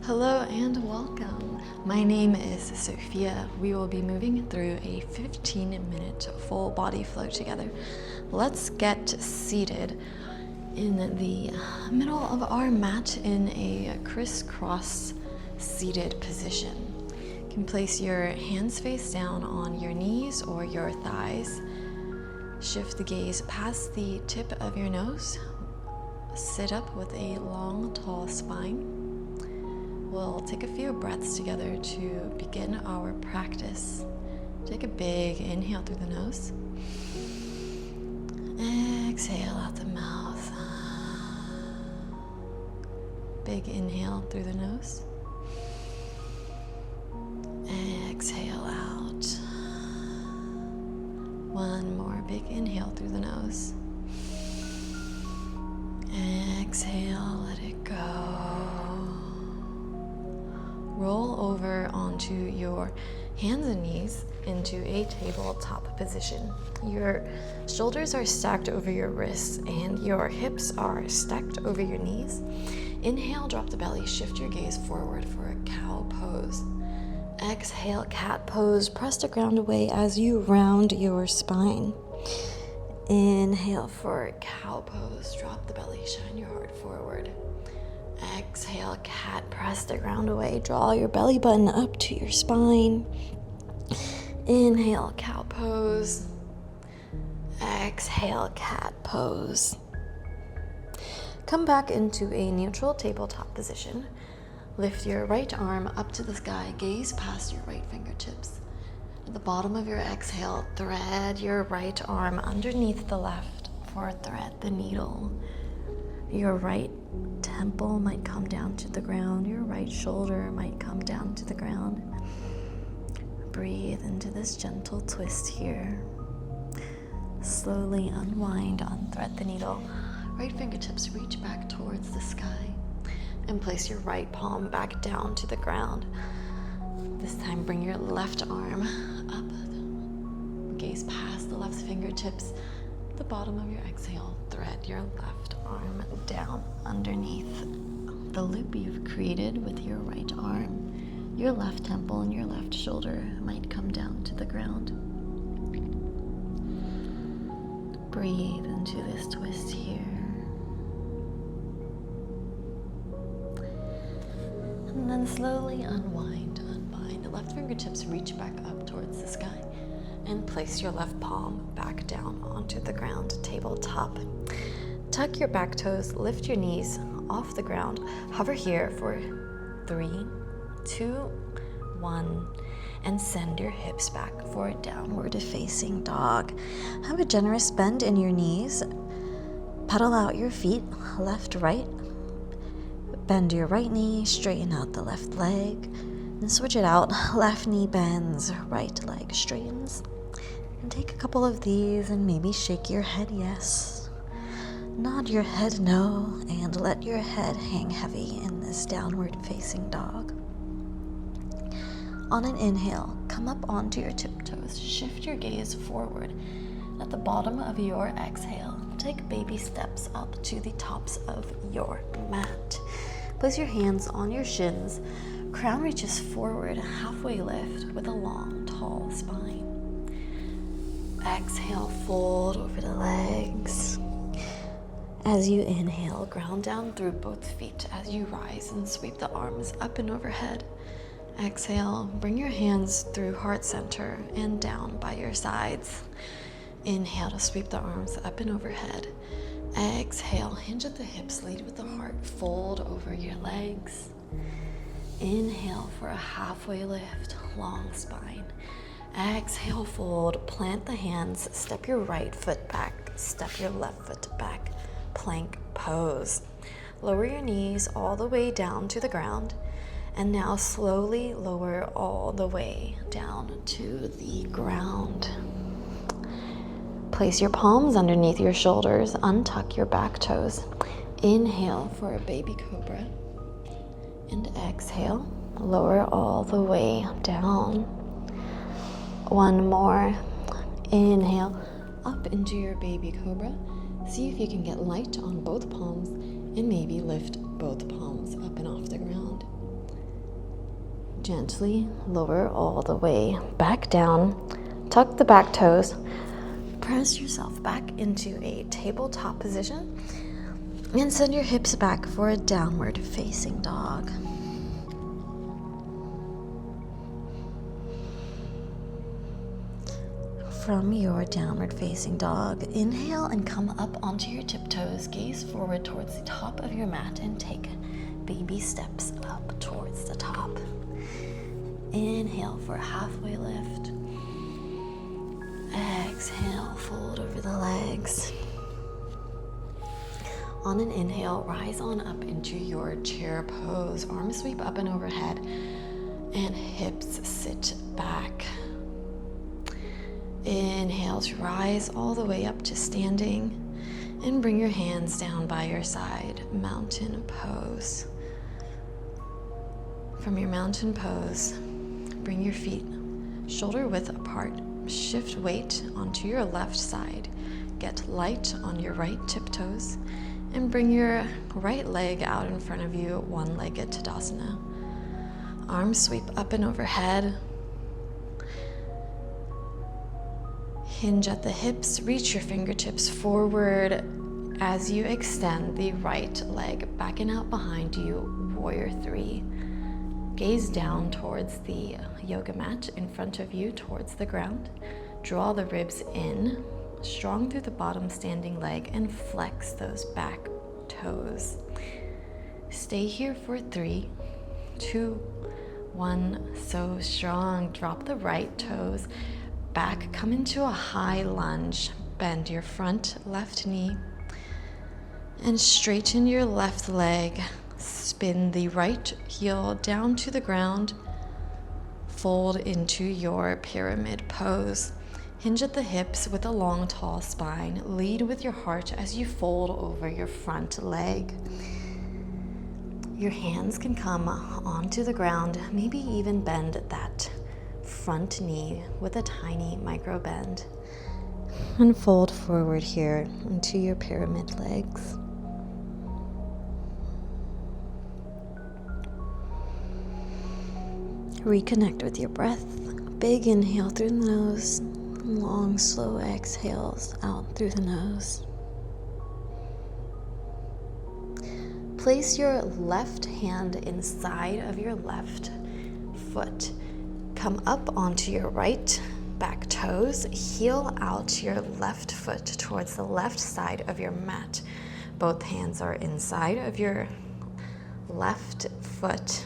Hello and welcome. My name is Sophia. We will be moving through a 15-minute full body flow together. Let's get seated in the middle of our mat in a crisscross seated position. You can place your hands face down on your knees or your thighs. Shift the gaze past the tip of your nose. Sit up with a long, tall spine. We'll take a few breaths together to begin our practice. Take a big inhale through the nose. Exhale out the mouth. Big inhale through the nose. Exhale out. One more big inhale through the nose. Exhale, let it go. Roll over onto your hands and knees into a tabletop position. Your shoulders are stacked over your wrists and your hips are stacked over your knees. Inhale, drop the belly, shift your gaze forward for a cow pose. Exhale, cat pose, press the ground away as you round your spine. Inhale for cow pose, drop the belly, shine your heart forward. Exhale, cat, press the ground away, draw your belly button up to your spine. Inhale, cow pose. Exhale, cat pose. Come back into a neutral tabletop position. Lift your right arm up to the sky, gaze past your right fingertips. At the bottom of your exhale, thread your right arm underneath the left for thread the needle. Your right temple might come down to the ground. Your right shoulder might come down to the ground. Breathe into this gentle twist here. Slowly unwind, unthread the needle. Right fingertips reach back towards the sky and place your right palm back down to the ground. This time bring your left arm up. Gaze past the left fingertips. At the bottom of your exhale, thread your left arm down underneath the loop you've created with your right arm. Your left temple and your left shoulder might come down to the ground. Breathe into this twist here. And then slowly unwind, unbind. The left fingertips reach back up towards the sky. And place your left palm back down onto the ground, tabletop. Tuck your back toes, lift your knees off the ground. Hover here for 3, 2, 1, and send your hips back for a downward facing dog. Have a generous bend in your knees. Pedal out your feet, left, right. Bend your right knee, straighten out the left leg. And switch it out. Left knee bends, right leg straightens. And take a couple of these and maybe shake your head yes. Nod your head no, and let your head hang heavy in this downward facing dog. On an inhale, come up onto your tiptoes. Shift your gaze forward. At the bottom of your exhale, take baby steps up to the tops of your mat. Place your hands on your shins. Crown reaches forward, halfway lift with a long, tall spine. Exhale, fold over the legs. As you inhale, ground down through both feet as you rise and sweep the arms up and overhead. Exhale, bring your hands through heart center and down by your sides. Inhale to sweep the arms up and overhead. Exhale, hinge at the hips, lead with the heart, fold over your legs. Inhale for a halfway lift, long spine. Exhale, fold, plant the hands, step your right foot back, step your left foot back, plank pose. Lower your knees all the way down to the ground, and now slowly lower all the way down to the ground. Place your palms underneath your shoulders, untuck your back toes. Inhale for a baby cobra. And exhale, lower all the way down. One more. Inhale, up into your baby cobra. See if you can get light on both palms and maybe lift both palms up and off the ground. Gently lower all the way back down. Tuck the back toes. Press yourself back into a tabletop position and send your hips back for a downward facing dog. From your downward facing dog, inhale and come up onto your tiptoes. Gaze forward towards the top of your mat and take baby steps up towards the top. Inhale for a halfway lift. Exhale, fold over the legs. On an inhale, rise on up into your chair pose. Arms sweep up and overhead, and hips sit back. Inhale to rise all the way up to standing, and bring your hands down by your side, mountain pose. From your mountain pose, bring your feet shoulder width apart. Shift weight onto your left side. Get light on your right tiptoes, and bring your right leg out in front of you, one-legged Tadasana. Arms sweep up and overhead. Hinge at the hips, reach your fingertips forward as you extend the right leg back and out behind you, warrior three. Gaze down towards the yoga mat in front of you, towards the ground. Draw the ribs in, strong through the bottom standing leg, and flex those back toes. Stay here for 3, 2, 1. So strong. Drop the right toes back. Come into a high lunge. Bend your front left knee and straighten your left leg. Spin the right heel down to the ground. Fold into your pyramid pose. Hinge at the hips with a long, tall spine. Lead with your heart as you fold over your front leg. Your hands can come onto the ground, maybe even bend that front knee with a tiny micro bend. And fold forward here into your pyramid legs. Reconnect with your breath. Big inhale through the nose. Long, slow exhales out through the nose. Place your left hand inside of your left foot. Come up onto your right back toes. Heel out your left foot towards the left side of your mat. Both hands are inside of your left foot.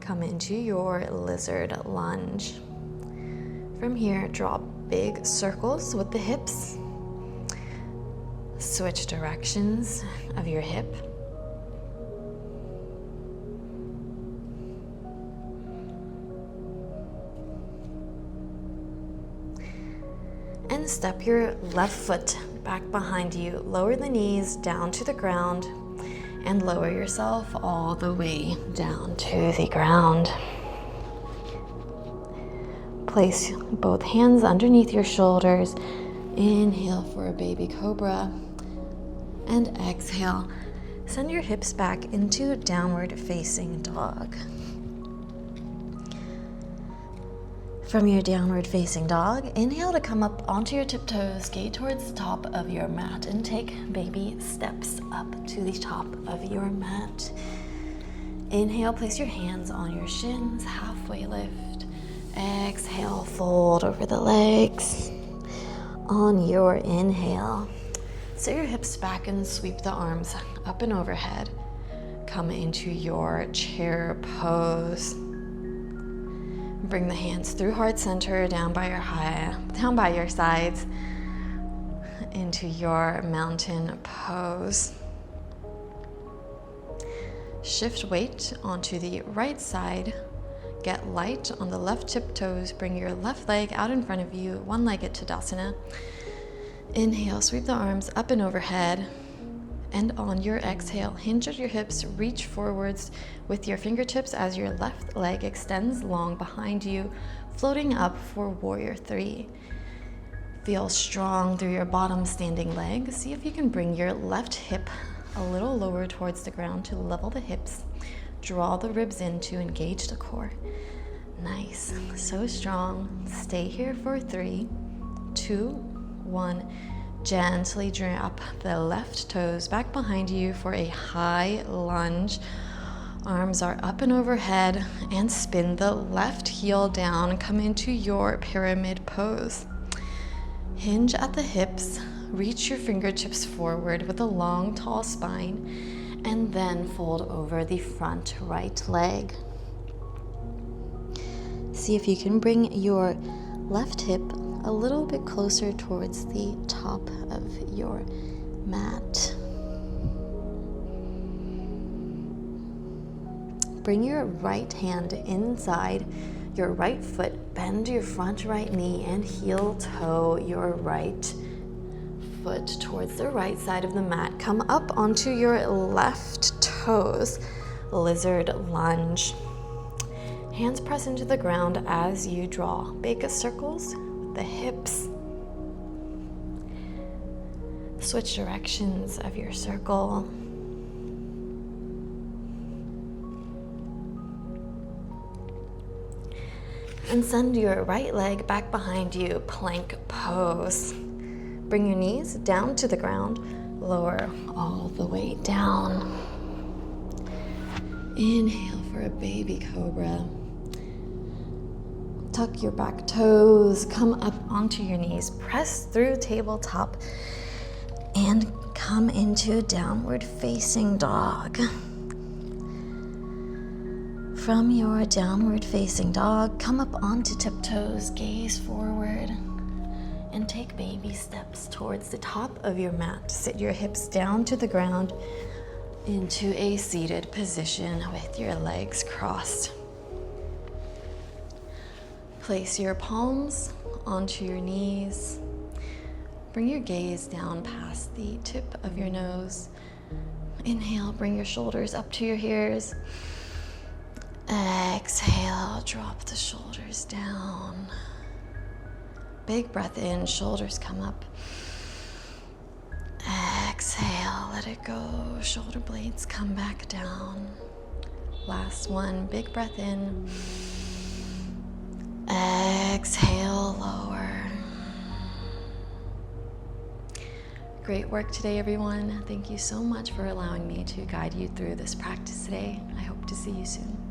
Come into your lizard lunge. From here, draw big circles with the hips. Switch directions of your hip. And step your left foot back behind you. Lower the knees down to the ground and lower yourself all the way down to the ground. Place both hands underneath your shoulders. Inhale for a baby cobra. And exhale. Send your hips back into downward facing dog. From your downward facing dog, inhale to come up onto your tiptoes, gate towards the top of your mat, and take baby steps up to the top of your mat. Inhale, place your hands on your shins, halfway lift. Exhale, fold over the legs. On your inhale, set your hips back and sweep the arms up and overhead. Come into your chair pose. Bring the hands through heart center, down by your sides, into your mountain pose. Shift weight onto the right side. Get light on the left tiptoes. Bring your left leg out in front of you, one-legged Tadasana. Inhale, sweep the arms up and overhead. And on your exhale, hinge at your hips, reach forwards with your fingertips as your left leg extends long behind you, floating up for warrior three. Feel strong through your bottom standing leg. See if you can bring your left hip a little lower towards the ground to level the hips. Draw the ribs in to engage the core. Nice, so strong. Stay here for 3, 2, 1. Gently drop the left toes back behind you for a high lunge. Arms are up and overhead, and spin the left heel down. Come into your pyramid pose. Hinge at the hips. Reach your fingertips forward with a long, tall spine, and then fold over the front right leg. See if you can bring your left hip a little bit closer towards the top of your mat. Bring your right hand inside your right foot, bend your front right knee, and heel toe your right foot towards the right side of the mat. Come up onto your left toes, lizard lunge. Hands press into the ground as you draw big circles with the hips. Switch directions of your circle. And send your right leg back behind you, plank pose. Bring your knees down to the ground, lower all the way down. Inhale for a baby cobra. Tuck your back toes, come up onto your knees, press through tabletop, and come into downward facing dog. From your downward facing dog, come up onto tiptoes, gaze forward, and take baby steps towards the top of your mat. Sit your hips down to the ground into a seated position with your legs crossed. Place your palms onto your knees. Bring your gaze down past the tip of your nose. Inhale, bring your shoulders up to your ears. Exhale, drop the shoulders down. Big breath in, shoulders come up. Exhale, let it go. Shoulder blades come back down. Last one, big breath in. Exhale, lower. Great work today, everyone. Thank you so much for allowing me to guide you through this practice today. I hope to see you soon.